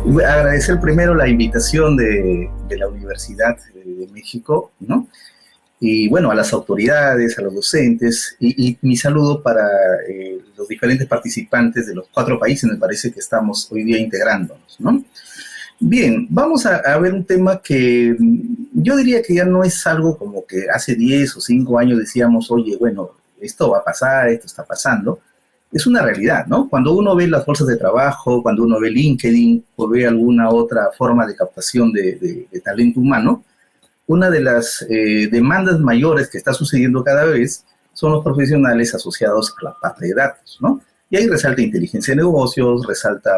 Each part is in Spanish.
Agradecer primero la invitación de la Universidad de México, ¿no? Y bueno, a las autoridades, a los docentes, y mi saludo para los diferentes participantes de los 4 países, me parece que estamos hoy día integrándonos, ¿no? Bien, vamos a ver un tema que yo diría que ya no es algo como que hace 10 o 5 años decíamos, oye, bueno, esto va a pasar, esto está pasando. Es una realidad, ¿no? Cuando uno ve las bolsas de trabajo, cuando uno ve LinkedIn o ve alguna otra forma de captación de talento humano, una de las demandas mayores que está sucediendo cada vez son los profesionales asociados a la parte de datos, ¿no? Y ahí resalta inteligencia de negocios, resalta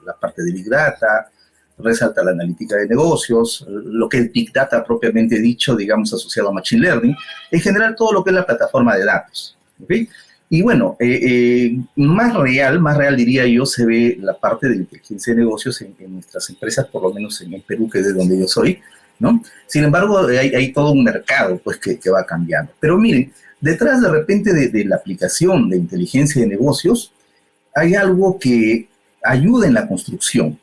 la parte de Big Data, resalta la analítica de negocios, lo que es Big Data propiamente dicho, digamos, asociado a Machine Learning, en general todo lo que es la plataforma de datos, ¿ok? Y bueno, más real diría yo, se ve la parte de inteligencia de negocios en nuestras empresas, por lo menos en el Perú, que es de donde yo soy, ¿no? Sin embargo, hay todo un mercado pues, que va cambiando. Pero miren, detrás de repente de la aplicación de inteligencia de negocios, hay algo que ayuda en la construcción.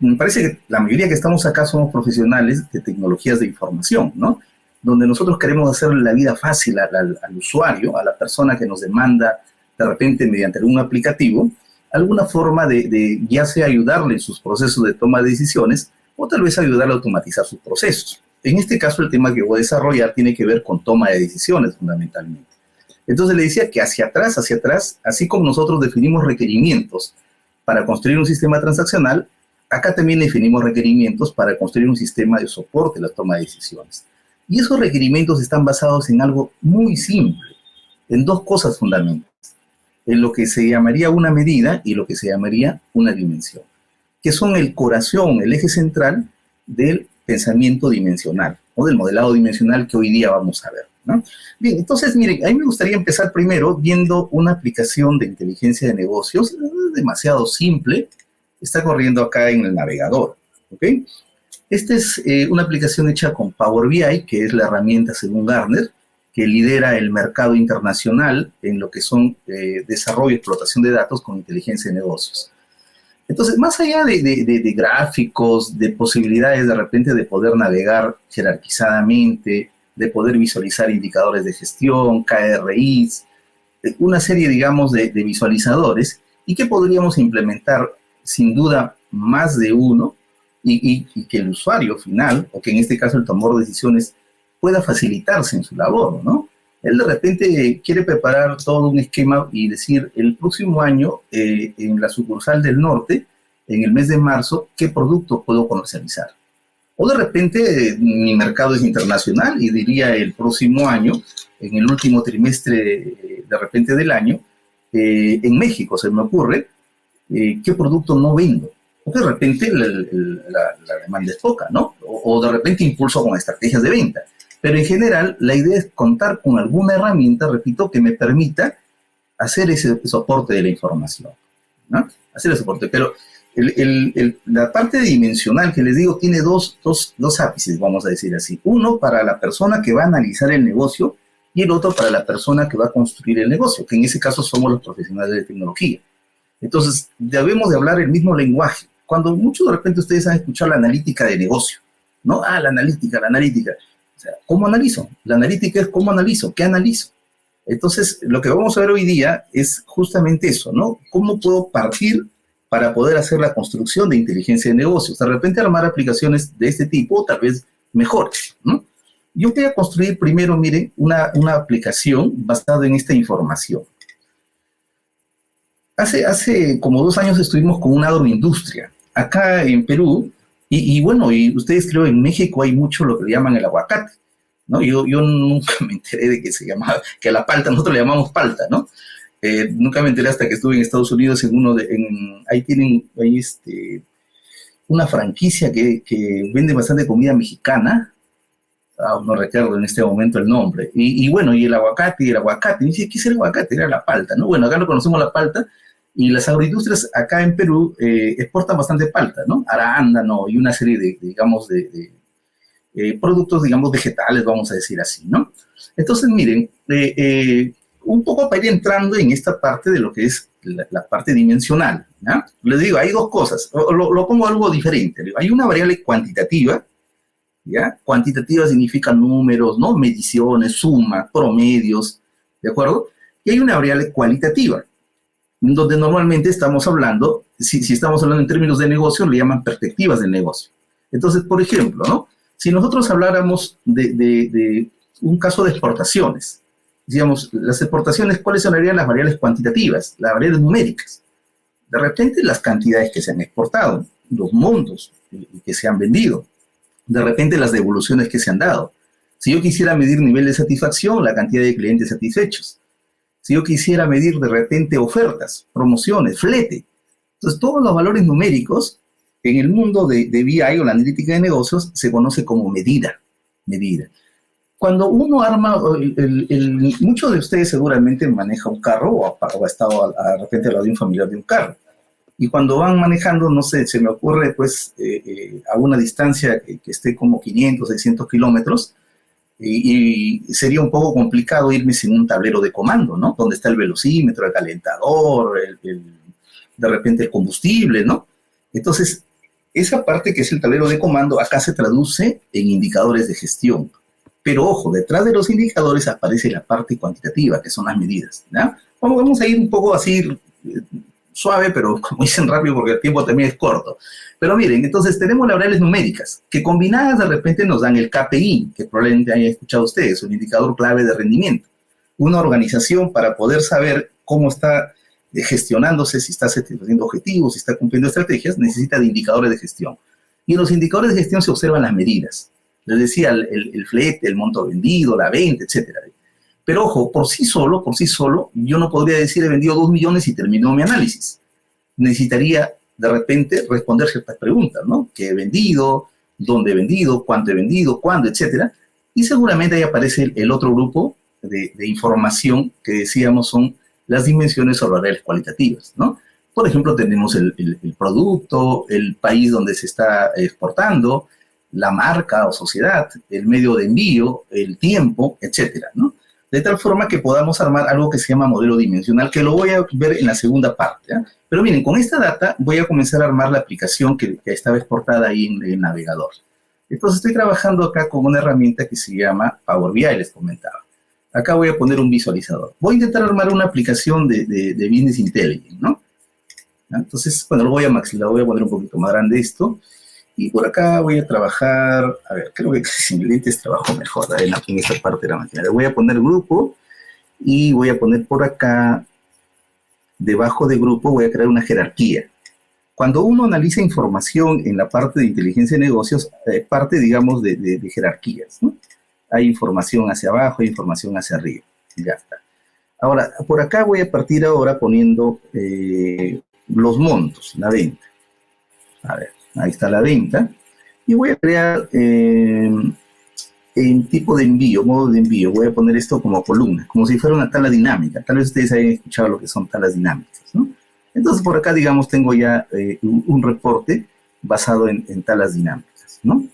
Me parece que la mayoría que estamos acá somos profesionales de tecnologías de información, ¿no? Donde nosotros queremos hacerle la vida fácil al usuario, a la persona que nos demanda de repente mediante algún aplicativo, alguna forma de ya sea ayudarle en sus procesos de toma de decisiones o tal vez ayudarle a automatizar sus procesos. En este caso, el tema que voy a desarrollar tiene que ver con toma de decisiones fundamentalmente. Entonces le decía que hacia atrás, así como nosotros definimos requerimientos para construir un sistema transaccional, acá también definimos requerimientos para construir un sistema de soporte a la toma de decisiones. Y esos requerimientos están basados en algo muy simple, en 2 cosas fundamentales, en lo que se llamaría una medida y lo que se llamaría una dimensión, que son el corazón, el eje central del pensamiento dimensional, o del modelado dimensional que hoy día vamos a ver, ¿no? Bien, entonces, miren, a mí me gustaría empezar primero viendo una aplicación de inteligencia de negocios, demasiado simple, está corriendo acá en el navegador, ¿ok? Esta es una aplicación hecha con Power BI, que es la herramienta, según Gartner, que lidera el mercado internacional en lo que son desarrollo y explotación de datos con inteligencia de negocios. Entonces, más allá de gráficos, de posibilidades de repente de poder navegar jerarquizadamente, de poder visualizar indicadores de gestión, KRIs, una serie, digamos, de visualizadores, y que podríamos implementar, sin duda, más de uno, y que el usuario final, o que en este caso el tomador de decisiones, pueda facilitarse en su labor, ¿no? Él de repente quiere preparar todo un esquema y decir, el próximo año, en la sucursal del norte, en el mes de marzo, ¿qué producto puedo comercializar? O de repente mi mercado es internacional y diría el próximo año, en el último trimestre de repente del año, en México se me ocurre, ¿qué producto no vendo? Porque de repente la demanda es poca, ¿no? O de repente impulso con estrategias de venta. Pero en general, la idea es contar con alguna herramienta, repito, que me permita hacer ese soporte de la información, ¿no? Hacer el soporte. Pero la parte dimensional que les digo tiene dos ápices, vamos a decir así. Uno para la persona que va a analizar el negocio y el otro para la persona que va a construir el negocio, que en ese caso somos los profesionales de tecnología. Entonces, debemos de hablar el mismo lenguaje. Cuando muchos de repente ustedes han escuchado la analítica de negocio, ¿no? Ah, la analítica. O sea, ¿cómo analizo? La analítica es cómo analizo, qué analizo. Entonces, lo que vamos a ver hoy día es justamente eso, ¿no? ¿Cómo puedo partir para poder hacer la construcción de inteligencia de negocios? De repente armar aplicaciones de este tipo, tal vez mejores, ¿no? Yo voy a construir primero, miren, una aplicación basada en esta información. Hace como 2 años estuvimos con una agroindustria acá en Perú, y bueno, y ustedes creo en México hay mucho lo que le llaman el aguacate, ¿no? Yo nunca me enteré de que se llamaba, que a la palta, nosotros le llamamos palta, ¿no? Nunca me enteré hasta que estuve en Estados Unidos ahí tienen una franquicia que vende bastante comida mexicana. No recuerdo en este momento el nombre, y bueno, y el aguacate, me dice, ¿qué es el aguacate? Era la palta, ¿no? Bueno, acá lo conocemos la palta, y las agroindustrias acá en Perú exportan bastante palta, ¿no? Arándano y una serie digamos, productos, digamos, vegetales, vamos a decir así, ¿no? Entonces, miren, un poco para ir entrando en esta parte de lo que es la parte dimensional, ¿ya? Les digo, hay dos cosas, lo pongo algo diferente. Hay una variable cuantitativa, ¿ya? Cuantitativa significa números, ¿no? Mediciones, suma, promedios, ¿de acuerdo? Y hay una variable cualitativa, donde normalmente estamos hablando, si estamos hablando en términos de negocio, le llaman perspectivas del negocio. Entonces, por ejemplo, ¿no? Si nosotros habláramos de un caso de exportaciones, digamos, las exportaciones, ¿cuáles serían las variables cuantitativas? Las variables numéricas. De repente, las cantidades que se han exportado, los montos que se han vendido, de repente las devoluciones que se han dado. Si yo quisiera medir nivel de satisfacción, la cantidad de clientes satisfechos. Si yo quisiera medir de repente ofertas, promociones, flete. Entonces, todos los valores numéricos en el mundo de BI o la analítica de negocios se conoce como medida. Cuando uno arma, muchos de ustedes seguramente maneja un carro o ha estado de repente al lado de un familiar de un carro. Y cuando van manejando, no sé, se me ocurre pues a una distancia que esté como 500, 600 kilómetros, y sería un poco complicado irme sin un tablero de comando, ¿no? Donde está el velocímetro, el calentador, de repente el combustible, ¿no? Entonces, esa parte que es el tablero de comando acá se traduce en indicadores de gestión. Pero ojo, detrás de los indicadores aparece la parte cuantitativa, que son las medidas, ¿ya? Vamos a ir un poco así suave, pero como dicen rápido porque el tiempo también es corto. Pero miren, entonces tenemos las variables numéricas, que combinadas de repente nos dan el KPI, que probablemente hayan escuchado ustedes, un indicador clave de rendimiento. Una organización para poder saber cómo está gestionándose, si está satisfaciendo objetivos, si está cumpliendo estrategias, necesita de indicadores de gestión. Y en los indicadores de gestión se observan las medidas. Les decía, el flete, el monto vendido, la venta, etcétera. Pero ojo, por sí solo, yo no podría decir he vendido 2 millones y terminó mi análisis. Necesitaría de repente responder ciertas preguntas, ¿no? ¿Qué he vendido? ¿Dónde he vendido? ¿Cuánto he vendido? ¿Cuándo? Etcétera. Y seguramente ahí aparece el otro grupo de información que decíamos son las dimensiones o variables cualitativas, ¿no? Por ejemplo, tenemos el producto, el país donde se está exportando, la marca o sociedad, el medio de envío, el tiempo, etcétera, ¿no? De tal forma que podamos armar algo que se llama modelo dimensional, que lo voy a ver en la segunda parte, ¿ya? Pero miren, con esta data voy a comenzar a armar la aplicación que estaba exportada ahí en el navegador. Entonces estoy trabajando acá con una herramienta que se llama Power BI, les comentaba. Acá voy a poner un visualizador. Voy a intentar armar una aplicación de Business Intelligence, ¿no? Entonces, bueno, lo voy a poner un poquito más grande esto. Y por acá voy a trabajar, a ver, creo que sin lentes trabajo mejor en esta parte de la máquina. Le voy a poner grupo y voy a poner por acá, debajo de grupo, voy a crear una jerarquía. Cuando uno analiza información en la parte de inteligencia de negocios, parte, digamos, de jerarquías, ¿no? Hay información hacia abajo, hay información hacia arriba. Ya está. Ahora, por acá voy a partir ahora poniendo los montos, la venta. A ver. Ahí está la venta. Y voy a crear en tipo de envío, modo de envío. Voy a poner esto como columna, como si fuera una tabla dinámica. Tal vez ustedes hayan escuchado lo que son tablas dinámicas, ¿no? Entonces, por acá, digamos, tengo ya un reporte basado en tablas dinámicas, ¿no?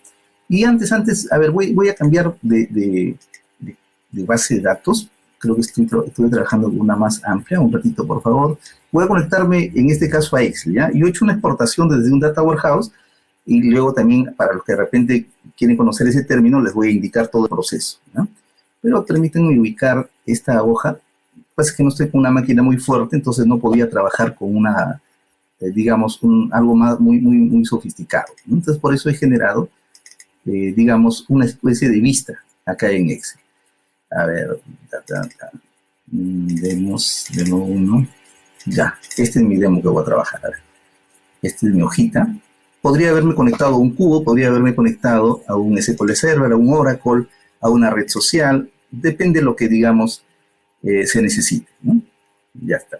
Y antes, a ver, voy a cambiar de base de datos. Creo que estoy trabajando con una más amplia. Un ratito, por favor. Voy a conectarme, en este caso, a Excel, ¿ya? Yo he hecho una exportación desde un Data Warehouse y luego también, para los que de repente quieren conocer ese término, les voy a indicar todo el proceso, ¿no? Pero permítanme ubicar esta hoja. Pues es que no estoy con una máquina muy fuerte, entonces no podía trabajar con una, digamos, algo más muy sofisticado, ¿no? Entonces, por eso he generado, digamos, una especie de vista acá en Excel. A ver, demos uno. Ya, este es mi demo que voy a trabajar. A ver, esta es mi hojita. Podría haberme conectado a un cubo, podría haberme conectado a un SQL Server, a un Oracle, a una red social. Depende de lo que, digamos, se necesite, ¿no? Ya está.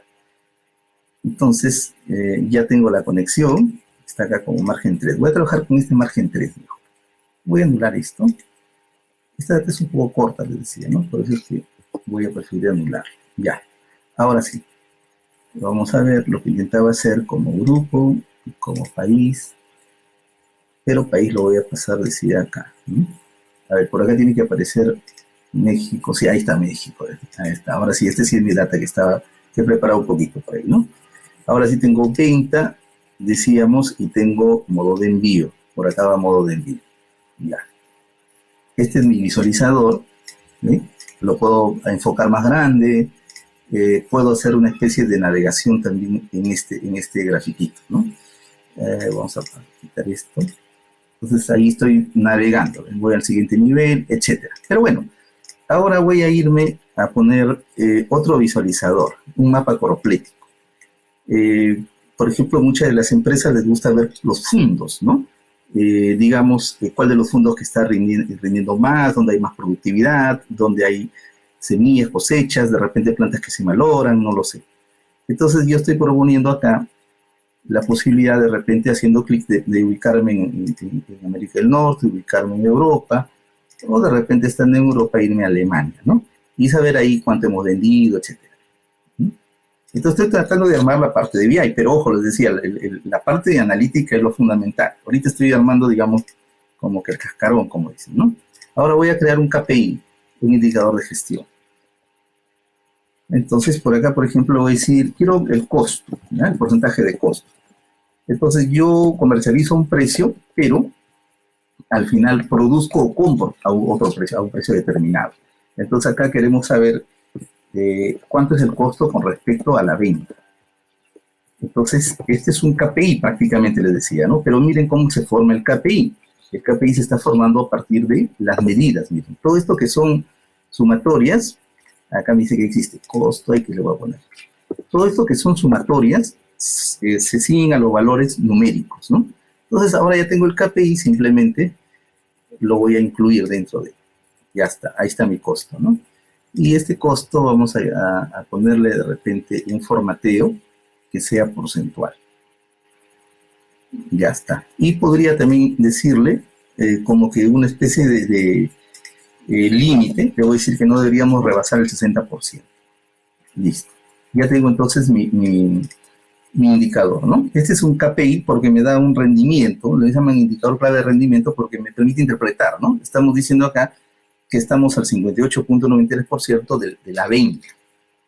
Entonces, ya tengo la conexión. Está acá como margen 3. Voy a trabajar con este margen 3. Mejor. Voy a anular esto. Esta data es un poco corta, les decía, ¿no? Por eso es que voy a preferir anular. Ya. Ahora sí. Vamos a ver lo que intentaba hacer como grupo, como país. Pero país lo voy a pasar, decía acá, ¿no? A ver, por acá tiene que aparecer México. Sí, ahí está México. Ahí está. Ahora sí, este sí es mi data que he preparado un poquito por ahí, ¿no? Ahora sí tengo venta, decíamos, y tengo modo de envío. Por acá va modo de envío. Ya. Este es mi visualizador. ¿Sí? Lo puedo enfocar más grande. Puedo hacer una especie de navegación también en este grafiquito, ¿no? Vamos a quitar esto. Entonces ahí estoy navegando. Voy al siguiente nivel, etcétera. Pero bueno, ahora voy a irme a poner otro visualizador, un mapa coroplético. Por ejemplo, muchas de las empresas les gusta ver los fondos, ¿no? Digamos, cuál de los fondos que está rindiendo más, donde hay más productividad, donde hay semillas, cosechas, de repente plantas que se malogran, no lo sé. Entonces yo estoy proponiendo acá la posibilidad de repente haciendo clic de ubicarme en América del Norte, ubicarme en Europa, o de repente estando en Europa irme a Alemania, ¿no? Y saber ahí cuánto hemos vendido, etcétera. Entonces estoy tratando de armar la parte de BI, pero ojo, les decía, la parte de analítica es lo fundamental. Ahorita estoy armando, digamos, como que el cascarón, como dicen, ¿no? Ahora voy a crear un KPI, un indicador de gestión. Entonces, por acá, por ejemplo, voy a decir, quiero el costo, ¿ya? El porcentaje de costo. Entonces, yo comercializo un precio, pero al final produzco o compro a otro precio, a un precio determinado. Entonces, acá queremos saber cuánto es el costo con respecto a la venta. Entonces, este es un KPI prácticamente, les decía, ¿no? Pero miren cómo se forma el KPI. El KPI se está formando a partir de las medidas, miren. Todo esto que son sumatorias, acá me dice que existe costo, ahí que le voy a poner. Todo esto que son sumatorias, se siguen a los valores numéricos, ¿no? Entonces, ahora ya tengo el KPI, simplemente lo voy a incluir dentro de, ya está, ahí está mi costo, ¿no? Y este costo vamos a ponerle de repente un formateo que sea porcentual. Ya está. Y podría también decirle como que una especie de límite, le voy a decir que no deberíamos rebasar el 60%. Listo. Ya tengo entonces mi indicador, ¿no? Este es un KPI porque me da un rendimiento, le llaman indicador clave de rendimiento porque me permite interpretar, ¿no? Estamos diciendo acá que estamos al 58.93% de la venta.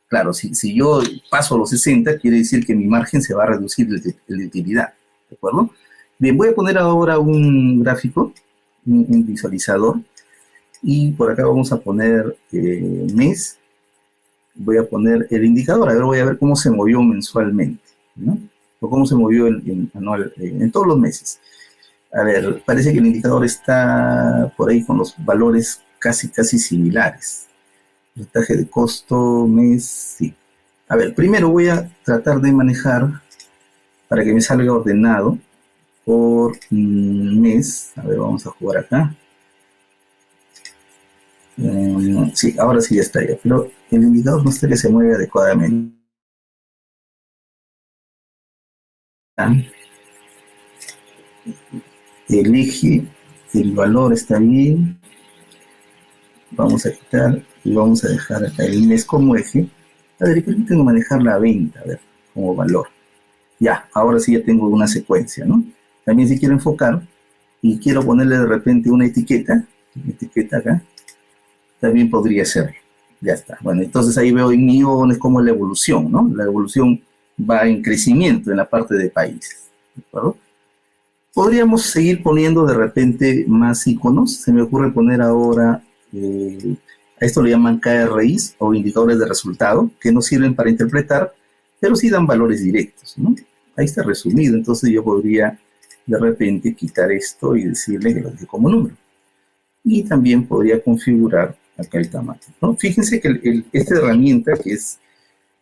Claro, si yo paso a los 60, quiere decir que mi margen se va a reducir de utilidad, ¿de acuerdo? Bien, voy a poner ahora un gráfico, un visualizador, y por acá vamos a poner mes, voy a poner el indicador, a ver, voy a ver cómo se movió mensualmente, ¿no? O cómo se movió en todos los meses. A ver, parece que el indicador está por ahí con los valores casi similares. Porcentaje de costo, mes, sí. A ver, primero voy a tratar de manejar para que me salga ordenado por mes. A ver, vamos a jugar acá. Sí, ahora sí ya está ya, pero el indicador no está que se mueve adecuadamente. El eje, el valor está bien. Vamos a quitar y vamos a dejar acá el mes como eje. A ver, permítanme manejar la venta, a ver, como valor. Ya, ahora sí ya tengo una secuencia, ¿no? También si quiero enfocar y quiero ponerle de repente una etiqueta acá, también podría ser. Ya está. Bueno, entonces ahí veo en iones cómo es la evolución, ¿no? La evolución va en crecimiento en la parte de países, ¿de acuerdo? Podríamos seguir poniendo de repente más iconos. Se me ocurre poner ahora, a esto le llaman KRIs o indicadores de resultado, que no sirven para interpretar, pero sí dan valores directos, ¿no? Ahí está resumido, entonces yo podría de repente quitar esto y decirle que lo deje como número. Y también podría configurar acá el tamaño, ¿no? Fíjense que esta herramienta que es,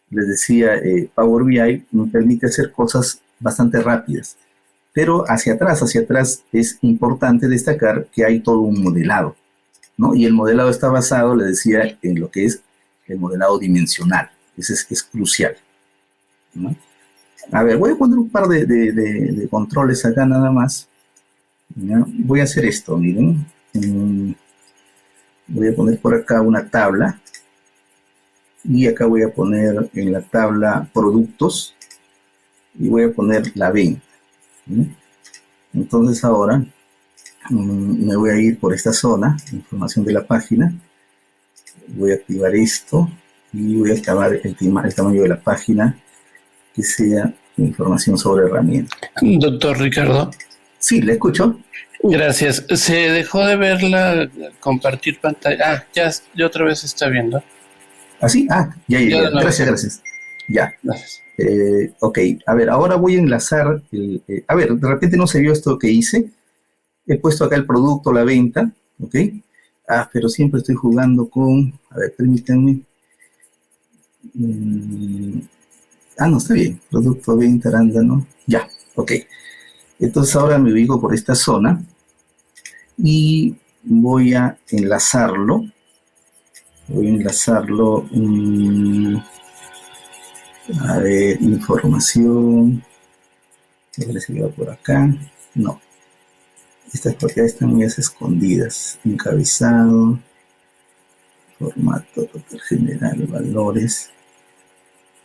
les decía, Power BI, me permite hacer cosas bastante rápidas. Pero hacia atrás es importante destacar que hay todo un modelado, ¿no? Y el modelado está basado, les decía, en lo que es el modelado dimensional. Ese es crucial, ¿no? A ver, voy a poner un par de controles acá nada más, ¿no? Voy a hacer esto, miren. Voy a poner por acá una tabla. Y acá voy a poner en la tabla productos. Y voy a poner la venta, ¿no? Entonces ahora me voy a ir por esta zona, información de la página. Voy a activar esto y voy a acabar el tamaño de la página que sea información sobre herramientas. Doctor Ricardo. Sí, le escucho. Gracias. Se dejó de verla compartir pantalla. Ya otra vez se está viendo. ¿Ah, sí? Ya. Gracias. Ya. Gracias. Ok, a ver, ahora voy a enlazar. A ver, de repente no se vio esto que hice. He puesto acá el producto, la venta, ¿ok? Pero siempre estoy jugando con... A ver, permítanme. No, está bien. Producto, venta, arándano. Ya, ok. Entonces ahora me ubico por esta zona y voy a enlazarlo. A ver, información. A ver si va por acá. No. Estas propiedades están muy escondidas. Encabezado. Formato total general. Valores.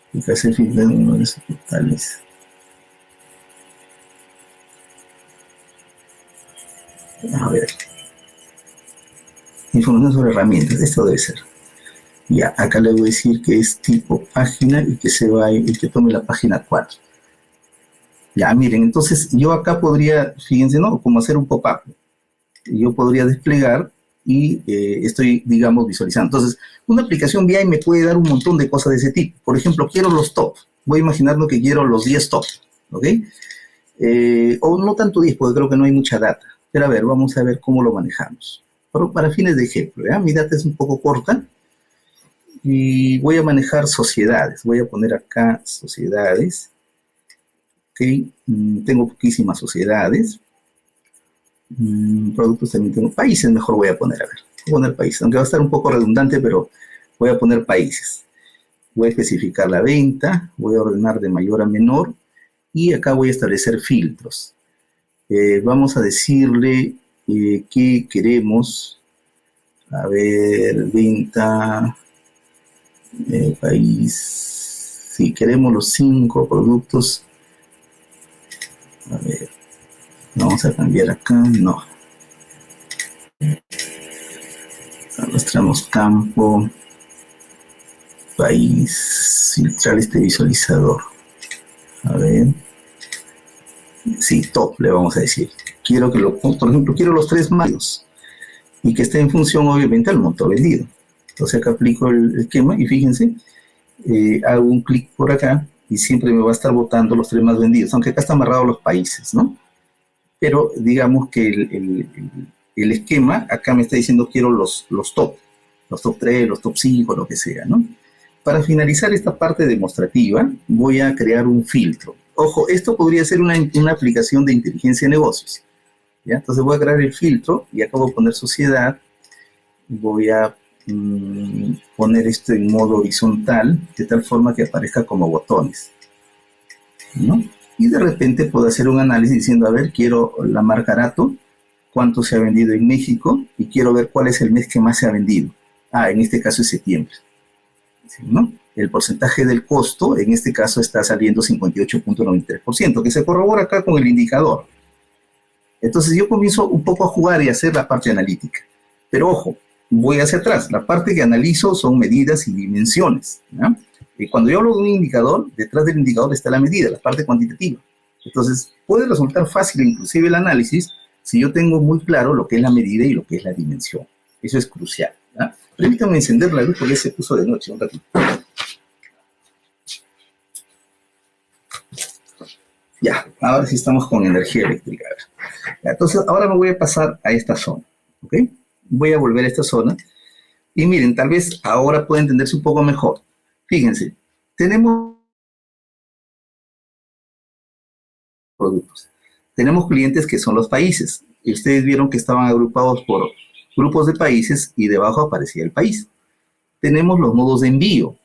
Aplicación filtro de valores totales. A ver. Información sobre herramientas. Esto debe ser. Ya, acá le voy a decir que es tipo página y que se va y que tome la página 4. Ya, miren, entonces yo acá podría, fíjense, ¿no? Como hacer un pop-up. Yo podría desplegar y estoy, digamos, visualizando. Entonces, una aplicación BI me puede dar un montón de cosas de ese tipo. Por ejemplo, quiero los top. Voy a imaginarme que quiero los 10 top, ¿ok? O no tanto 10, porque creo que no hay mucha data. Pero a ver, vamos a ver cómo lo manejamos. Pero para fines de ejemplo, ¿ya? Mi data es un poco corta. Y voy a manejar sociedades. Voy a poner acá sociedades. Ok, tengo poquísimas sociedades. Productos también tengo. Países mejor voy a poner, a ver. Voy a poner países, aunque va a estar un poco redundante, pero voy a poner países. Voy a especificar la venta, voy a ordenar de mayor a menor y acá voy a establecer filtros. Vamos a decirle que queremos, a ver, venta, país, si queremos los 5 productos, a ver, vamos a cambiar acá, no. Mostramos campo, país, filtrar este visualizador. A ver, sí, top le vamos a decir. Quiero que por ejemplo, quiero los 3 medios y que esté en función obviamente al monto vendido. Entonces acá aplico el esquema y fíjense, hago un clic por acá y siempre me va a estar botando los 3 más vendidos, aunque acá están amarrados los países, ¿no? Pero digamos que el esquema acá me está diciendo quiero los top 3, los top 5, lo que sea, ¿no? Para finalizar esta parte demostrativa, voy a crear un filtro. Ojo, esto podría ser una aplicación de inteligencia de negocios, ¿ya? Entonces voy a crear el filtro y acabo de poner sociedad. Voy a poner esto en modo horizontal, de tal forma que aparezca como botones, ¿no? Y de repente puedo hacer un análisis diciendo, a ver, quiero la marca Arato, cuánto se ha vendido en México, y quiero ver cuál es el mes que más se ha vendido. En este caso es septiembre, ¿no? El porcentaje del costo, en este caso está saliendo 58.93%, que se corrobora acá con el indicador. Entonces yo comienzo un poco a jugar y a hacer la parte analítica. Pero ojo, voy hacia atrás. La parte que analizo son medidas y dimensiones, ¿no? Y cuando yo hablo de un indicador, detrás del indicador está la medida, la parte cuantitativa. Entonces, puede resultar fácil inclusive el análisis si yo tengo muy claro lo que es la medida y lo que es la dimensión. Eso es crucial, ¿no? Permítanme encender la luz porque ya se puso de noche un ratito. Ya, ahora sí estamos con energía eléctrica. Entonces, ahora me voy a pasar a esta zona, ¿ok? Voy a volver a esta zona. Y miren, tal vez ahora pueda entenderse un poco mejor. Fíjense, tenemos productos. Tenemos clientes que son los países. Y ustedes vieron que estaban agrupados por grupos de países y debajo aparecía el país. Tenemos los modos de envío,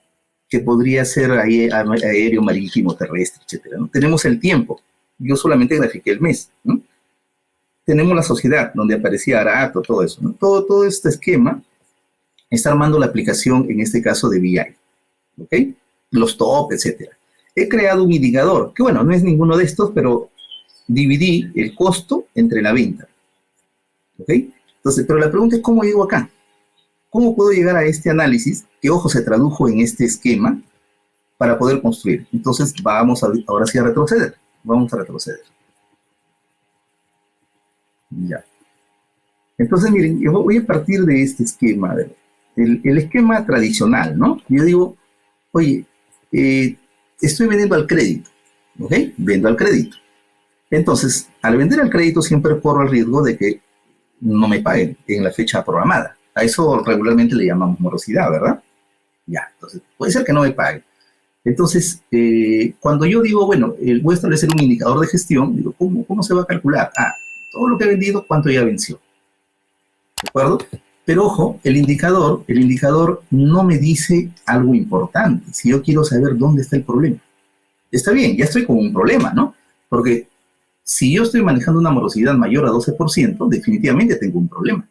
que podría ser aéreo, marítimo, terrestre, etc., ¿no? Tenemos el tiempo. Yo solamente grafiqué el mes, ¿no? Tenemos la sociedad, donde aparecía Arato, todo eso, ¿no? Todo este esquema está armando la aplicación, en este caso de BI, ¿ok? Los top, etcétera. He creado un indicador, que bueno, no es ninguno de estos, pero dividí el costo entre la venta, ¿ok? Entonces, pero la pregunta es, ¿cómo llego acá? ¿Cómo puedo llegar a este análisis, que ojo, se tradujo en este esquema, para poder construir. Entonces vamos ahora sí a retroceder. Vamos a retroceder. Ya. Entonces, miren, yo voy a partir de este esquema, el esquema tradicional, ¿no? Yo digo, oye, estoy vendiendo al crédito, ¿ok? Vendo al crédito. Entonces, al vender al crédito siempre corro el riesgo de que no me paguen en la fecha programada. A eso regularmente le llamamos morosidad, ¿verdad? Ya, entonces, puede ser que no me paguen. Entonces, cuando yo digo, bueno, voy a establecer un indicador de gestión, digo, ¿cómo se va a calcular? Ah, todo lo que he vendido, ¿cuánto ya venció? ¿De acuerdo? Pero ojo, el indicador no me dice algo importante. Si yo quiero saber dónde está el problema. Está bien, ya estoy con un problema, ¿no? Porque si yo estoy manejando una morosidad mayor a 12%, definitivamente tengo un problema.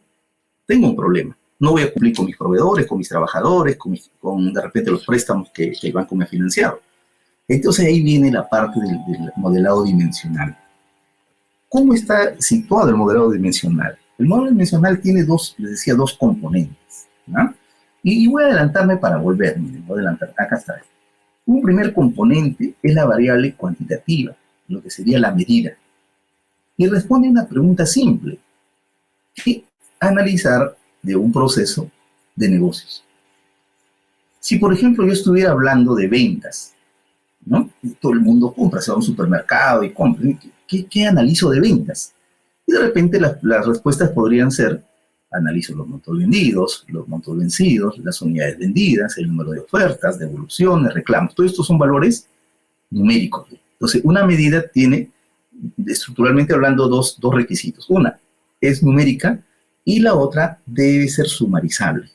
Tengo un problema. No voy a cumplir con mis proveedores, con mis trabajadores, con de repente los préstamos que el banco me ha financiado. Entonces ahí viene la parte del modelado dimensional. ¿Cómo está situado el modelado dimensional? El modelado dimensional tiene les decía, dos componentes, ¿no? Y voy a adelantarme para volver, miren, voy a adelantar, acá está. Un primer componente es la variable cuantitativa, lo que sería la medida. Y responde a una pregunta simple. ¿Qué analizar de un proceso de negocios? Si, por ejemplo, yo estuviera hablando de ventas, ¿no? Todo el mundo compra, se va a un supermercado y compra. ¿Qué analizo de ventas? Y de repente las respuestas podrían ser, analizo los montos vendidos, los montos vencidos, las unidades vendidas, el número de ofertas, devoluciones, reclamos. Todos estos son valores numéricos. Entonces, una medida tiene, estructuralmente hablando, dos requisitos. Una es numérica y la otra debe ser sumarizable.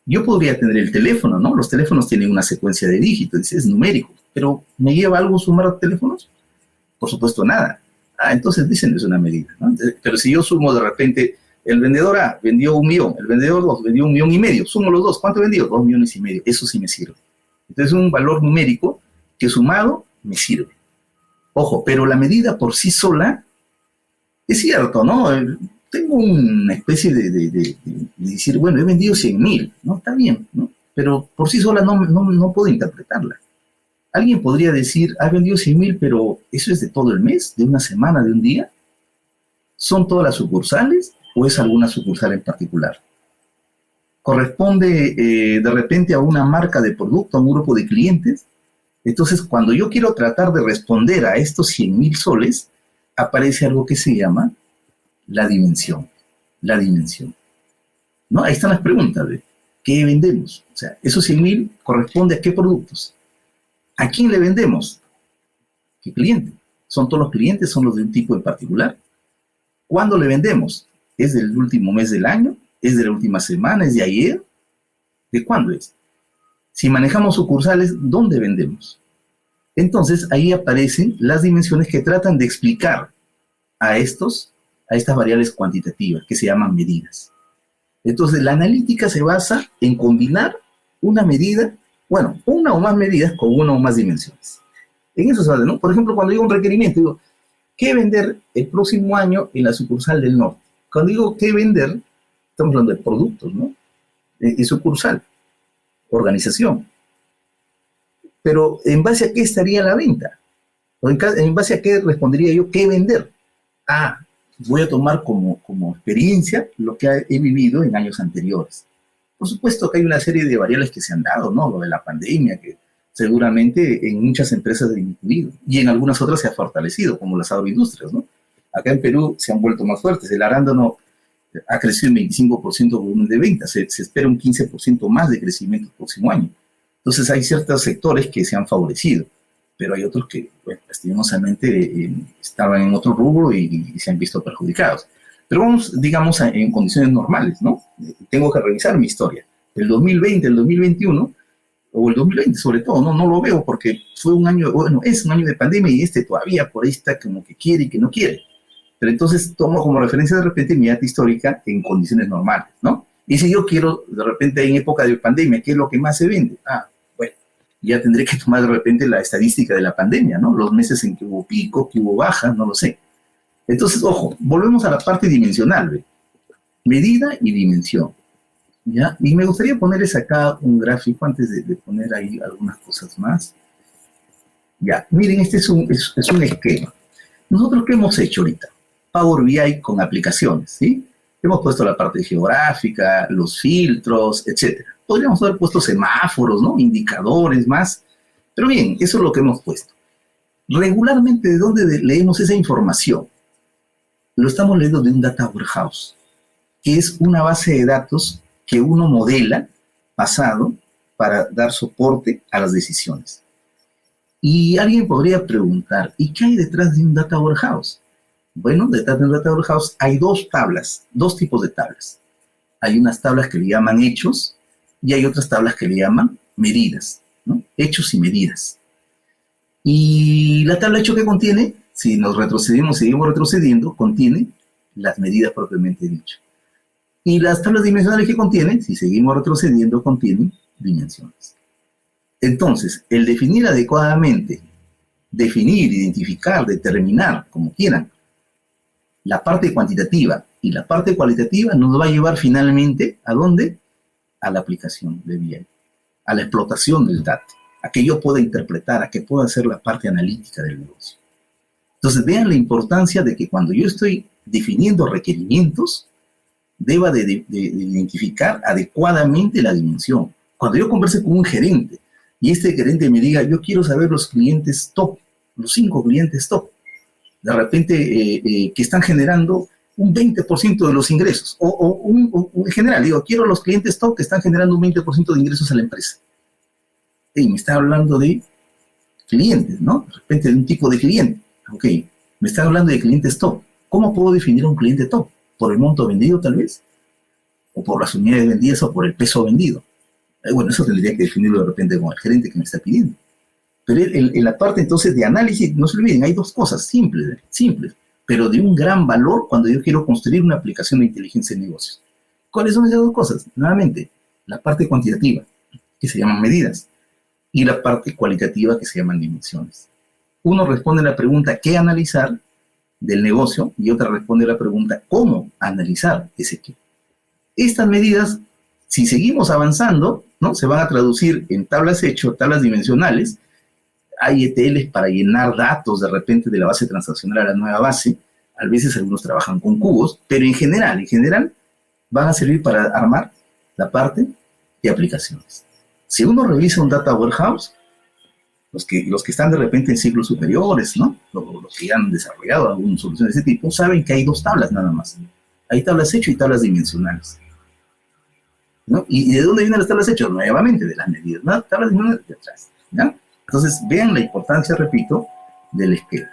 Yo podría tener el teléfono, ¿no? Los teléfonos tienen una secuencia de dígitos, dice, es numérico, pero ¿me lleva algo sumar teléfonos? Por supuesto, nada. Entonces dicen es una medida, ¿no? Pero si yo sumo de repente, el vendedor A vendió 1 millón, el vendedor 2 vendió 1,5 millones, sumo los dos, ¿cuánto vendió? 2,5 millones, eso sí me sirve. Entonces es un valor numérico que sumado me sirve. Ojo, pero la medida por sí sola, es cierto, ¿no? Tengo una especie de decir, bueno, he vendido 100,000, ¿no? Está bien, ¿no? Pero por sí sola no puedo interpretarla. Alguien podría decir, has vendido 100,000, pero ¿eso es de todo el mes? ¿De una semana, de un día? ¿Son todas las sucursales o es alguna sucursal en particular? ¿Corresponde de repente a una marca de producto, a un grupo de clientes? Entonces, cuando yo quiero tratar de responder a estos 100,000 soles, aparece algo que se llama la dimensión. La dimensión. ¿No? Ahí están las preguntas de ¿qué vendemos? O sea, esos 100,000 corresponde a qué productos. ¿A quién le vendemos? ¿Qué cliente? ¿Son todos los clientes? ¿Son los de un tipo en particular? ¿Cuándo le vendemos? ¿Es del último mes del año? ¿Es de la última semana? ¿Es de ayer? ¿De cuándo es? Si manejamos sucursales, ¿dónde vendemos? Entonces, ahí aparecen las dimensiones que tratan de explicar a estas variables cuantitativas, que se llaman medidas. Entonces, la analítica se basa en combinar una medida, bueno, una o más medidas con una o más dimensiones. En eso se basa, ¿no? Por ejemplo, cuando digo un requerimiento, digo, ¿qué vender el próximo año en la sucursal del norte? Cuando digo qué vender, estamos hablando de productos, ¿no? De sucursal, organización. Pero, ¿en base a qué estaría la venta? ¿O en base a qué respondería yo qué vender? Voy a tomar como experiencia lo que he vivido en años anteriores. Por supuesto que hay una serie de variables que se han dado, ¿no? Lo de la pandemia, que seguramente en muchas empresas ha incluido, y en algunas otras se ha fortalecido, como las agroindustrias, ¿no? Acá en Perú se han vuelto más fuertes. El arándano ha crecido en 25% de volumen de ventas. Se espera un 15% más de crecimiento el próximo año. Entonces hay ciertos sectores que se han favorecido, pero hay otros que, bueno, lastimosamente estaban en otro rubro y se han visto perjudicados. Pero vamos, digamos, en condiciones normales, ¿no? Tengo que revisar mi historia. El 2020, el 2021, o el 2020 sobre todo, no lo veo porque fue un año, bueno, es un año de pandemia y todavía por ahí está como que quiere y que no quiere. Pero entonces tomo como referencia de repente mi data histórica en condiciones normales, ¿no? Y si yo quiero, de repente en época de pandemia, ¿qué es lo que más se vende? Bueno, ya tendré que tomar de repente la estadística de la pandemia, ¿no? Los meses en que hubo pico, que hubo baja, no lo sé. Entonces, ojo, volvemos a la parte dimensional, ¿ve? Medida y dimensión, ¿ya? Y me gustaría ponerles acá un gráfico antes de poner ahí algunas cosas más. Ya, miren, este es un esquema. ¿Nosotros qué hemos hecho ahorita? Power BI con aplicaciones, ¿sí? Hemos puesto la parte geográfica, los filtros, etcétera. Podríamos haber puesto semáforos, ¿no? Indicadores más. Pero bien, eso es lo que hemos puesto. Regularmente, ¿de dónde leemos esa información? Lo estamos leyendo de un data warehouse, que es una base de datos que uno modela pasado para dar soporte a las decisiones. Y alguien podría preguntar, ¿y qué hay detrás de un data warehouse? Bueno, detrás de un data warehouse hay dos tipos de tablas. Hay unas tablas que le llaman hechos y hay otras tablas que le llaman medidas, ¿no? Hechos y medidas. Y la tabla hecho que contiene, si nos retrocedemos, seguimos retrocediendo, contiene las medidas propiamente dicho. Y las tablas dimensionales que contienen, si seguimos retrocediendo, contienen dimensiones. Entonces, el definir adecuadamente, definir, identificar, determinar, como quieran, la parte cuantitativa y la parte cualitativa nos va a llevar finalmente, ¿a dónde? A la aplicación de BI, a la explotación del dato, a que yo pueda interpretar, a que pueda hacer la parte analítica del negocio. Entonces, vean la importancia de que cuando yo estoy definiendo requerimientos, deba de identificar adecuadamente la dimensión. Cuando yo converse con un gerente y este gerente me diga, yo quiero saber los clientes top, los 5 clientes top, de repente que están generando un 20% de los ingresos, o en general, digo, quiero los clientes top que están generando un 20% de ingresos a la empresa. Y me está hablando de clientes, ¿no? De repente de un tipo de cliente. Ok, me está hablando de clientes top. ¿Cómo puedo definir a un cliente top? ¿Por el monto vendido, tal vez? ¿O por las unidades vendidas o por el peso vendido? Bueno, eso tendría que definirlo de repente con el gerente que me está pidiendo. Pero en la parte entonces de análisis, no se olviden, hay dos cosas simples, pero de un gran valor cuando yo quiero construir una aplicación de inteligencia de negocios. ¿Cuáles son esas dos cosas? Nuevamente, la parte cuantitativa, que se llaman medidas, y la parte cualitativa, que se llaman dimensiones. Uno responde a la pregunta ¿qué analizar del negocio? Y otra responde a la pregunta ¿cómo analizar ese qué? Estas medidas, si seguimos avanzando, ¿no? Se van a traducir en tablas hechos, tablas dimensionales. Hay ETLs para llenar datos de repente de la base transaccional a la nueva base. A veces algunos trabajan con cubos, pero en general van a servir para armar la parte de aplicaciones. Si uno revisa un data warehouse, los que están de repente en ciclos superiores, ¿no? Los que ya han desarrollado alguna solución de ese tipo, saben que hay dos tablas nada más. Hay tablas hechos y tablas dimensionales, ¿no? ¿Y de dónde vienen las tablas hechas? Nuevamente, de las medidas, ¿no? Tablas dimensionales de atrás, ¿ya? Entonces, vean la importancia, repito, del esquema.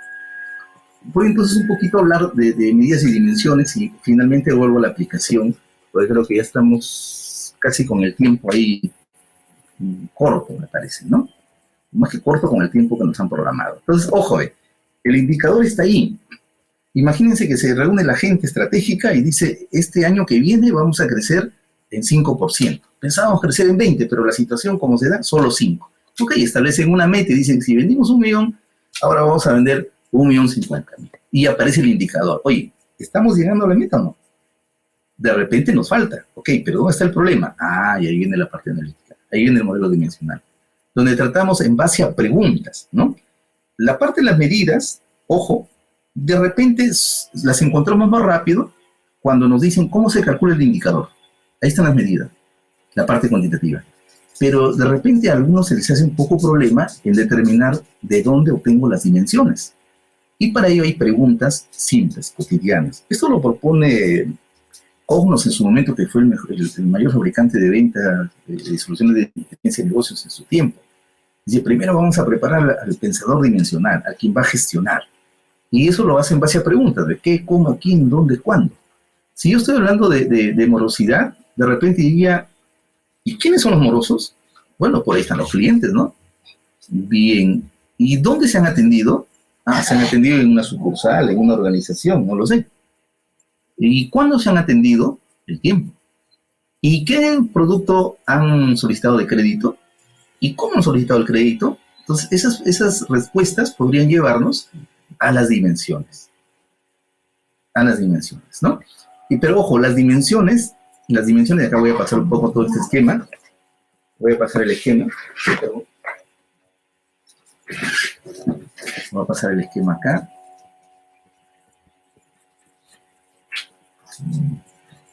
Voy entonces un poquito a hablar de medidas y dimensiones y finalmente vuelvo a la aplicación, porque creo que ya estamos casi con el tiempo ahí corto, me parece, ¿no? Más que corto con el tiempo que nos han programado. Entonces, ojo, el indicador está ahí. Imagínense que se reúne la gente estratégica y dice, este año que viene vamos a crecer en 5%. Pensábamos crecer en 20%, pero la situación como se da, solo 5%. Ok, establecen una meta y dicen, si vendimos 1 millón, ahora vamos a vender 1.050.000. Y aparece el indicador. Oye, ¿estamos llegando a la meta o no? De repente nos falta. Ok, pero ¿dónde está el problema? Ah, y ahí viene la parte analítica. Ahí viene el modelo dimensional, donde tratamos en base a preguntas, ¿no? La parte de las medidas, ojo, de repente las encontramos más rápido cuando nos dicen cómo se calcula el indicador. Ahí están las medidas, la parte cuantitativa. Pero de repente a algunos se les hace un poco problema en determinar de dónde obtengo las dimensiones. Y para ello hay preguntas simples, cotidianas. Esto lo propone Cognos en su momento, que fue el mayor fabricante de venta de soluciones de inteligencia de negocios en su tiempo. Dice, primero vamos a preparar al pensador dimensional, a quien va a gestionar. Y eso lo hace en base a preguntas de qué, cómo, quién, dónde, cuándo. Si yo estoy hablando de morosidad, de repente diría, ¿y quiénes son los morosos? Bueno, por ahí están los clientes, ¿no? Bien, ¿y dónde se han atendido? Ah, se han atendido en una sucursal, en una organización, no lo sé. ¿Y cuándo se han atendido? El tiempo. ¿Y qué producto han solicitado de crédito? ¿Y cómo han solicitado el crédito? Entonces, esas respuestas podrían llevarnos a las dimensiones. A las dimensiones, ¿no? Pero ojo, las dimensiones, acá voy a pasar un poco todo este esquema. Voy a pasar el esquema. Voy a pasar el esquema acá.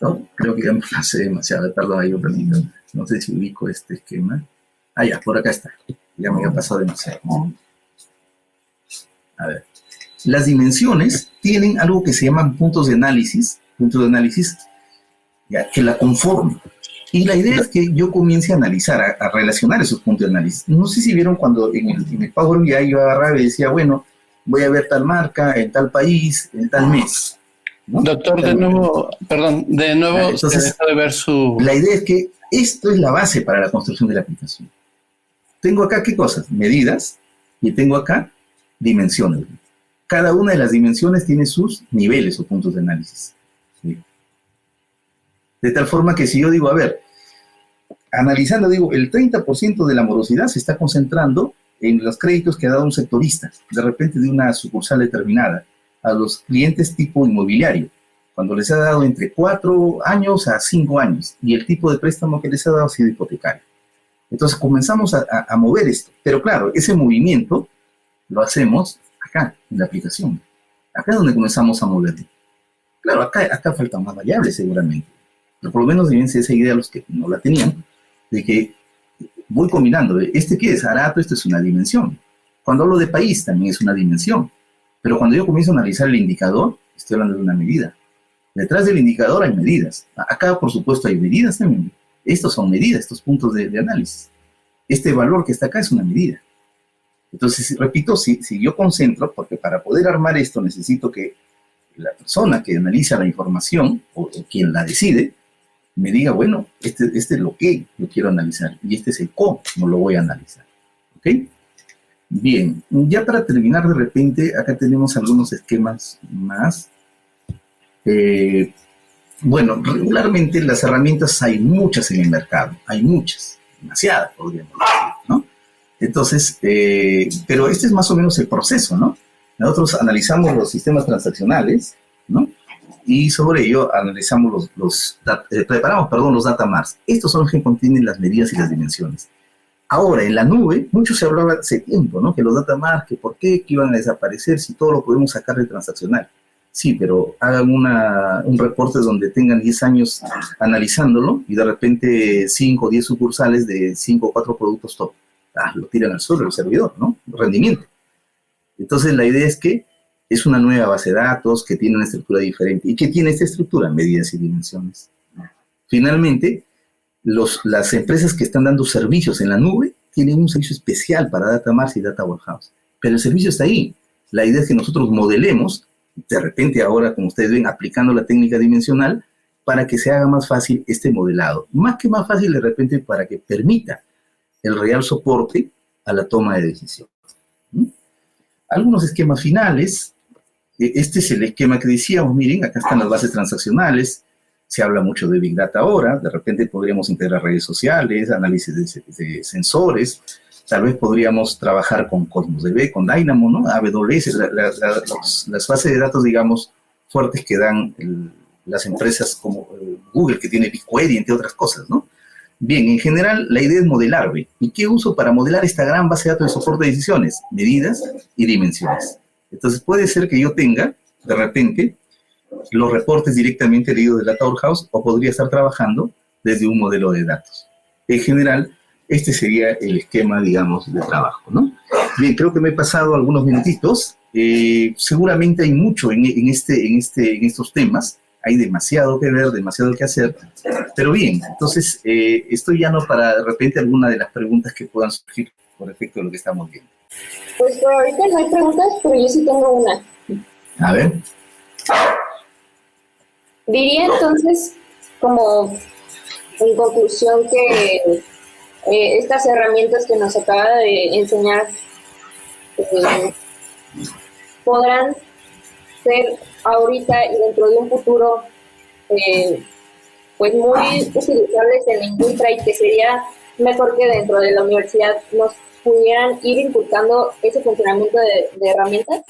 No, creo que ya me pasé demasiado, perdón, ahí un ratito. No sé si ubico este esquema. Ah, ya, por acá está. Ya me había pasado demasiado. A ver. Las dimensiones tienen algo que se llaman puntos de análisis, ya, que la conforman. Y la idea es que yo comience a analizar, a relacionar esos puntos de análisis. No sé si vieron cuando en el Power BI yo agarraba y decía, bueno, voy a ver tal marca, en tal país, en tal mes, ¿no? Doctor, de nuevo, perdón, de nuevo entonces, se deja de ver su... La idea es que esto es la base para la construcción de la aplicación. Tengo acá, ¿qué cosas? Medidas, y tengo acá dimensiones. Cada una de las dimensiones tiene sus niveles o puntos de análisis. ¿Sí? De tal forma que si yo digo, a ver, analizando, digo, el 30% de la morosidad se está concentrando en los créditos que ha dado un sectorista, de repente de una sucursal determinada, a los clientes tipo inmobiliario, cuando les ha dado entre 4 años a 5 años, y el tipo de préstamo que les ha dado ha sido hipotecario. Entonces comenzamos a mover esto, pero claro, ese movimiento lo hacemos acá, en la aplicación. Acá es donde comenzamos a moverlo. Claro, acá faltan más variables seguramente, pero por lo menos deben ser esa idea los que no la tenían, de que voy combinando, ¿este qué es? Arato, esto es una dimensión. Cuando hablo de país también es una dimensión, pero cuando yo comienzo a analizar el indicador, estoy hablando de una medida. Detrás del indicador hay medidas. Acá, por supuesto, hay medidas también. Estos son medidas, estos puntos de análisis. Este valor que está acá es una medida. Entonces, repito, si yo concentro, porque para poder armar esto necesito que la persona que analiza la información, o quien la decide, me diga, bueno, este es lo que yo quiero analizar, y este es el cómo no lo voy a analizar. ¿Ok? Bien, ya para terminar de repente, acá tenemos algunos esquemas más. Bueno, regularmente las herramientas hay muchas en el mercado, hay muchas, demasiadas podríamos decir, ¿no? Entonces, pero este es más o menos el proceso, ¿no? Nosotros analizamos los sistemas transaccionales, ¿no? Y sobre ello analizamos preparamos los data marts. Estos son los que contienen las medidas y las dimensiones. Ahora, en la nube, mucho se hablaba hace tiempo, ¿no? Que los data marts, que por qué, que iban a desaparecer si todo lo podemos sacar de transaccional. Sí, pero hagan un reporte donde tengan 10 años analizándolo y de repente 5 o 10 sucursales de 5 o 4 productos top. Lo tiran al suelo el servidor, ¿no? Rendimiento. Entonces la idea es que es una nueva base de datos que tiene una estructura diferente. ¿Y qué tiene esta estructura? Medidas y dimensiones. Finalmente, las empresas que están dando servicios en la nube tienen un servicio especial para Data Mart y Data Warehouse. Pero el servicio está ahí. La idea es que nosotros modelemos, de repente ahora, como ustedes ven, aplicando la técnica dimensional, para que se haga más fácil este modelado. Más que más fácil, de repente, para que permita el real soporte a la toma de decisión. Algunos esquemas finales. Este es el esquema que decíamos, miren, acá están las bases transaccionales, se habla mucho de Big Data ahora, de repente podríamos integrar redes sociales, análisis de sensores, tal vez podríamos trabajar con Cosmos DB, con Dynamo, ¿no? AWS, las bases de datos, digamos, fuertes que dan las empresas como Google, que tiene BigQuery, entre otras cosas, ¿no? Bien, en general, la idea es modelar, ¿ve? ¿Y qué uso para modelar esta gran base de datos de soporte de decisiones? Medidas y dimensiones. Entonces, puede ser que yo tenga, de repente, los reportes directamente leídos del Data Warehouse, o podría estar trabajando desde un modelo de datos. En general, este sería el esquema, digamos, de trabajo, ¿no? Bien, creo que me he pasado algunos minutitos. Seguramente hay mucho en estos temas. Hay demasiado que ver, demasiado que hacer. Pero bien, entonces, estoy ya no para, de repente, alguna de las preguntas que puedan surgir por efecto de lo que estamos viendo. Pues por ahorita no hay preguntas, pero yo sí tengo una. A ver. Diría entonces, como en conclusión, que estas herramientas que nos acaba de enseñar podrán ser ahorita y dentro de un futuro pues muy utilizables en la industria, y que sería mejor que dentro de la universidad nos pudieran ir inculcando ese funcionamiento de herramientas.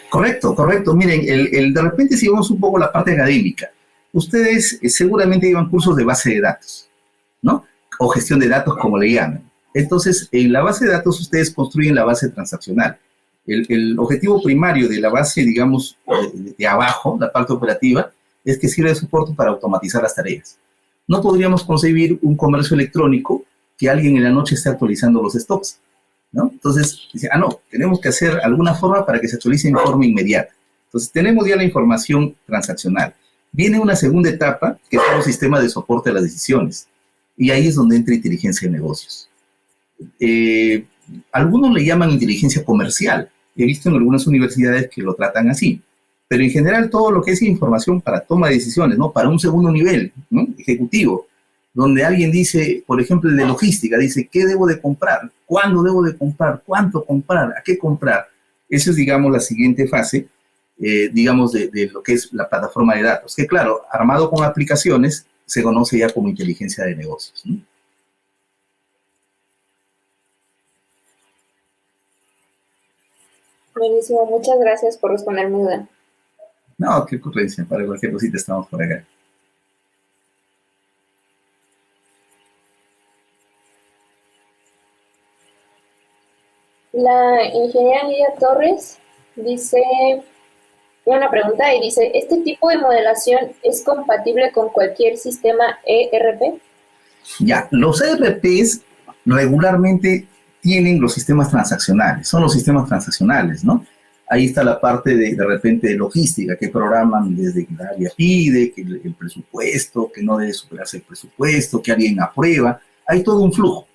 Correcto. Miren, de repente si vamos un poco a la parte académica, ustedes seguramente llevan cursos de base de datos, ¿no? O gestión de datos, como le llaman. Entonces, en la base de datos ustedes construyen la base transaccional. El objetivo primario de la base, digamos, de abajo, la parte operativa, es que sirva de soporte para automatizar las tareas. No podríamos concebir un comercio electrónico que alguien en la noche esté actualizando los stocks, ¿no? Entonces, dice, no, tenemos que hacer alguna forma para que se actualice en forma inmediata. Entonces, tenemos ya la información transaccional. Viene una segunda etapa, que es el sistema de soporte a las decisiones. Y ahí es donde entra inteligencia de negocios. Algunos le llaman inteligencia comercial. He visto en algunas universidades que lo tratan así. Pero en general todo lo que es información para toma de decisiones, ¿no? Para un segundo nivel, ¿no? Ejecutivo, donde alguien dice, por ejemplo, el de logística, dice, ¿qué debo de comprar? ¿Cuándo debo de comprar? ¿Cuánto comprar? ¿A qué comprar? Esa es, digamos, la siguiente fase, digamos, de lo que es la plataforma de datos, que claro, armado con aplicaciones, se conoce ya como inteligencia de negocios, ¿no? Buenísimo, muchas gracias por responder mi duda. No, qué ocurrencia, para cualquier cosita estamos por acá. La ingeniera Lidia Torres dice, tiene una pregunta y dice, ¿este tipo de modelación es compatible con cualquier sistema ERP? Ya, los ERPs regularmente tienen los sistemas transaccionales, son los sistemas transaccionales, ¿no? Ahí está la parte de repente de logística, que programan desde que el área pide, que el presupuesto, que no debe superarse el presupuesto, que alguien aprueba, hay todo un flujo.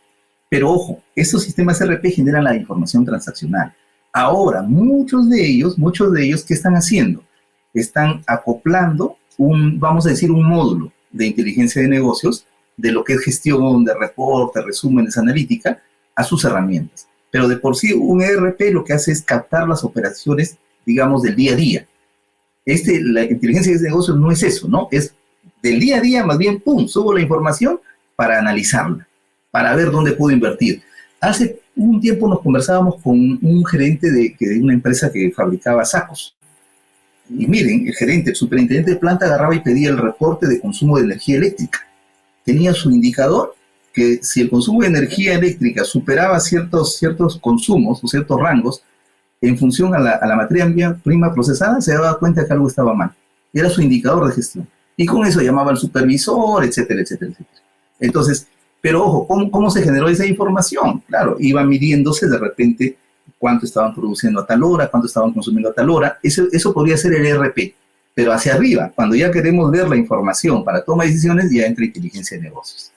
Pero ojo, estos sistemas ERP generan la información transaccional. Ahora, muchos de ellos, ¿qué están haciendo? Están acoplando vamos a decir, un módulo de inteligencia de negocios, de lo que es gestión, de reportes, resúmenes, analítica, a sus herramientas. Pero de por sí, un ERP lo que hace es captar las operaciones, digamos, del día a día. La inteligencia de negocios no es eso, ¿no? Es del día a día, más bien, pum, subo la información para analizarla, para ver dónde puedo invertir. Hace un tiempo nos conversábamos con un gerente de una empresa que fabricaba sacos. Y miren, el superintendente de planta agarraba y pedía el reporte de consumo de energía eléctrica. Tenía su indicador que si el consumo de energía eléctrica superaba ciertos consumos o ciertos rangos, en función a la materia prima procesada, se daba cuenta que algo estaba mal. Era su indicador de gestión. Y con eso llamaba al supervisor, etcétera, etcétera, etcétera. Entonces, pero ojo, ¿cómo se generó esa información? Claro, iba midiéndose de repente cuánto estaban produciendo a tal hora, cuánto estaban consumiendo a tal hora. Eso podría ser el ERP. Pero hacia arriba, cuando ya queremos ver la información para toma de decisiones, ya entra inteligencia de negocios.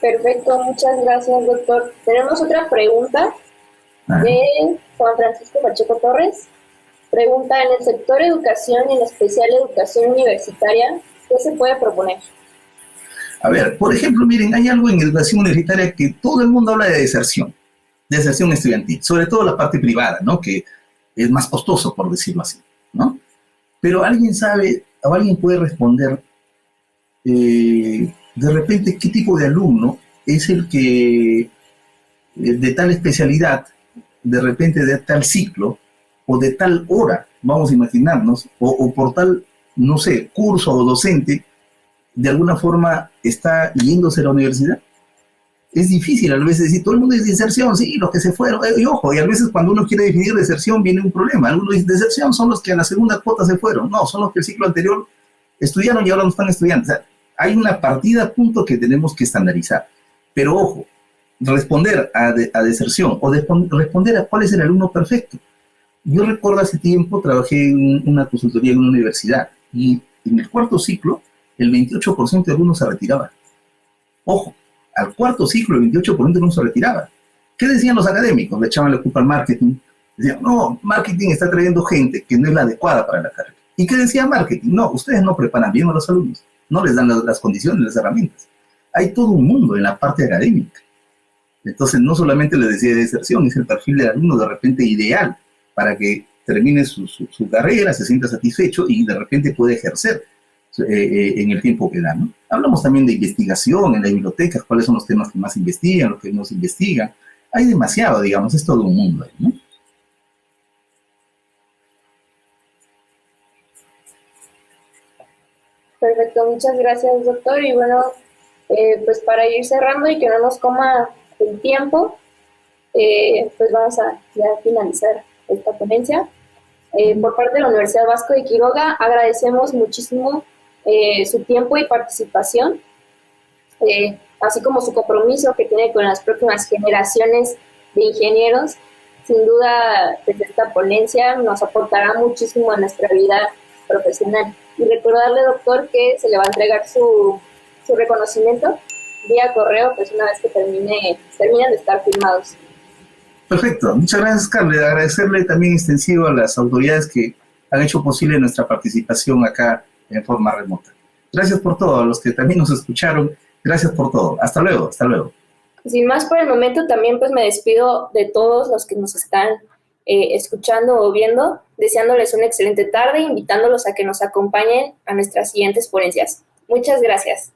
Perfecto, muchas gracias, doctor. Tenemos otra pregunta de Juan Francisco Pacheco Torres. Pregunta, en el sector educación y en especial educación universitaria, ¿qué se puede proponer? A ver, por ejemplo, miren, hay algo en educación universitaria que todo el mundo habla de deserción estudiantil, sobre todo la parte privada, ¿no? Que es más costoso, por decirlo así, ¿no? Pero alguien sabe, o alguien puede responder, de repente, ¿qué tipo de alumno es el que de tal especialidad, de repente de tal ciclo, o de tal hora, vamos a imaginarnos, o por tal, no sé, curso o docente, de alguna forma está yéndose a la universidad? Es difícil a veces decir, todo el mundo dice deserción, sí, los que se fueron, y ojo, y a veces cuando uno quiere definir deserción viene un problema. Algunos dicen, deserción son los que a la segunda cuota se fueron, no, son los que el ciclo anterior estudiaron y ahora no están estudiando. O sea, hay una partida a punto que tenemos que estandarizar. Pero ojo, responder a deserción o responder a cuál es el alumno perfecto. Yo recuerdo hace tiempo, trabajé en una consultoría en una universidad y en el cuarto ciclo el 28% de alumnos se retiraba. Ojo, al cuarto ciclo el 28% de alumnos se retiraba. ¿Qué decían los académicos? Le echaban la culpa al marketing. Decían, no, marketing está trayendo gente que no es la adecuada para la carrera. ¿Y qué decía marketing? No, ustedes no preparan bien a los alumnos, no les dan las condiciones, las herramientas. Hay todo un mundo en la parte académica. Entonces, no solamente les decía de deserción, es el perfil del alumno de repente ideal para que termine su carrera, se sienta satisfecho y de repente puede ejercer en el tiempo que da, ¿no? Hablamos también de investigación en las bibliotecas, cuáles son los temas que más investigan, los que no se investigan. Hay demasiado, digamos, es todo un mundo ahí, ¿no? Perfecto, muchas gracias, doctor. Y bueno, pues para ir cerrando y que no nos coma el tiempo, pues vamos a ya finalizar esta ponencia. Por parte de la Universidad Vasco de Quiroga, agradecemos muchísimo su tiempo y participación, así como su compromiso que tiene con las próximas generaciones de ingenieros. Sin duda, pues esta ponencia nos aportará muchísimo a nuestra vida profesional. Y recordarle, doctor, que se le va a entregar su reconocimiento vía correo, pues una vez que terminen de estar firmados. Perfecto, muchas gracias, Carmen. Agradecerle también extensivo a las autoridades que han hecho posible nuestra participación acá en forma remota. Gracias por todo, a los que también nos escucharon, gracias por todo. Hasta luego, hasta luego. Sin más por el momento, también pues me despido de todos los que nos están escuchando o viendo, deseándoles una excelente tarde, invitándolos a que nos acompañen a nuestras siguientes ponencias. Muchas gracias.